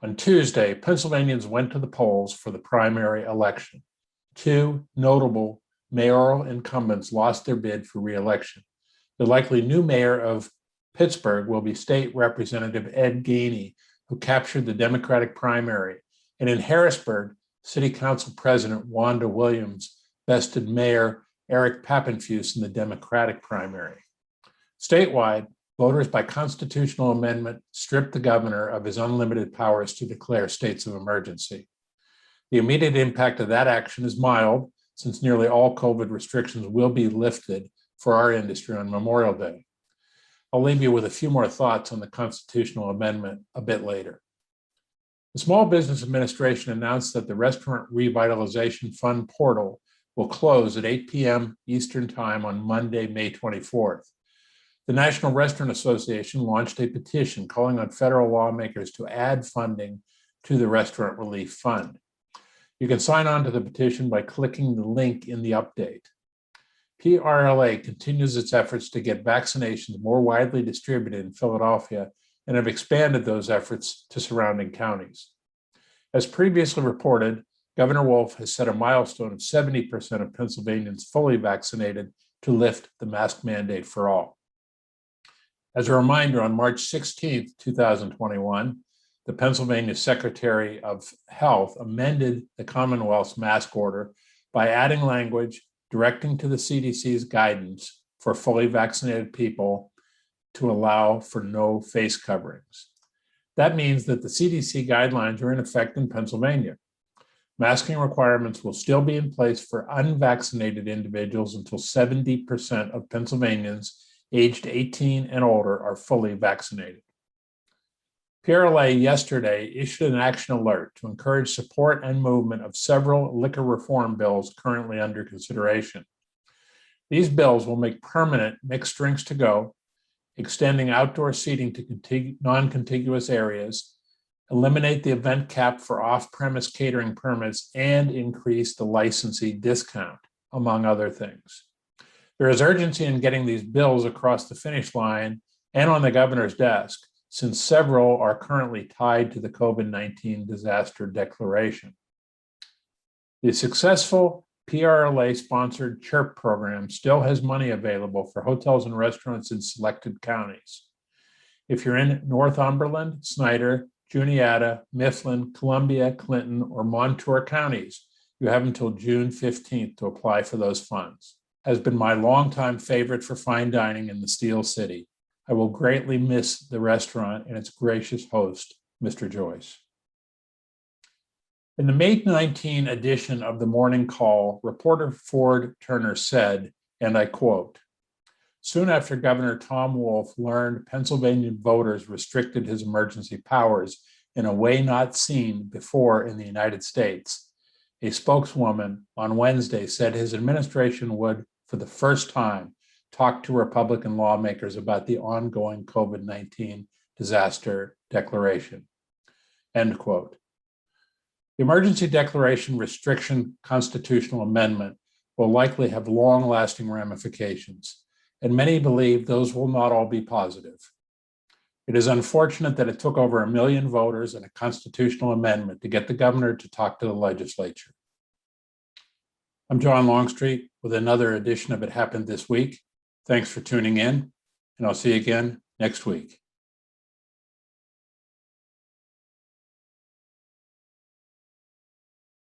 On Tuesday, Pennsylvanians went to the polls for the primary election. Two notable mayoral incumbents lost their bid for re-election. The likely new mayor of Pittsburgh will be State Representative Ed Gainey, who captured the Democratic primary. And in Harrisburg, City Council President Wanda Williams bested Mayor Eric Papenfuse in the Democratic primary. Statewide, voters by constitutional amendment stripped the governor of his unlimited powers to declare states of emergency. The immediate impact of that action is mild, since nearly all COVID restrictions will be lifted for our industry on Memorial Day. I'll leave you with a few more thoughts on the constitutional amendment a bit later. The Small Business Administration announced that the Restaurant Revitalization Fund portal will close at 8 p.m. Eastern Time on Monday, May 24th. The National Restaurant Association launched a petition calling on federal lawmakers to add funding to the Restaurant Relief Fund. You can sign on to the petition by clicking the link in the update. PRLA continues its efforts to get vaccinations more widely distributed in Philadelphia and have expanded those efforts to surrounding counties. As previously reported, Governor Wolf has set a milestone of 70% of Pennsylvanians fully vaccinated to lift the mask mandate for all. As a reminder, on March 16, 2021, the Pennsylvania Secretary of Health amended the Commonwealth's mask order by adding language directing to the CDC's guidance for fully vaccinated people to allow for no face coverings. That means that the CDC guidelines are in effect in Pennsylvania. Masking requirements will still be in place for unvaccinated individuals until 70% of Pennsylvanians aged 18 and older are fully vaccinated. PRLA yesterday issued an action alert to encourage support and movement of several liquor reform bills currently under consideration. These bills will make permanent mixed drinks to go, extending outdoor seating to non-contiguous areas, eliminate the event cap for off-premise catering permits, and increase the licensee discount, among other things. There is urgency in getting these bills across the finish line and on the governor's desk, since several are currently tied to the COVID-19 disaster declaration. The successful PRLA-sponsored CHIRP program still has money available for hotels and restaurants in selected counties. If you're in Northumberland, Snyder, Juniata, Mifflin, Columbia, Clinton, or Montour counties, you have until June 15th to apply for those funds. Has been my longtime favorite for fine dining in the Steel City. I will greatly miss the restaurant and its gracious host, Mr. Joyce. In the May 19 edition of the Morning Call, reporter Ford Turner said, and I quote, "Soon after Governor Tom Wolf learned Pennsylvania voters restricted his emergency powers in a way not seen before in the United States, a spokeswoman on Wednesday said his administration would, for the first time, talk to Republican lawmakers about the ongoing COVID-19 disaster declaration." End quote. The Emergency Declaration Restriction Constitutional Amendment will likely have long-lasting ramifications, and many believe those will not all be positive. It is unfortunate that it took over 1 million voters and a constitutional amendment to get the governor to talk to the legislature. I'm John Longstreet with another edition of It Happened This Week. Thanks for tuning in, and I'll see you again next week.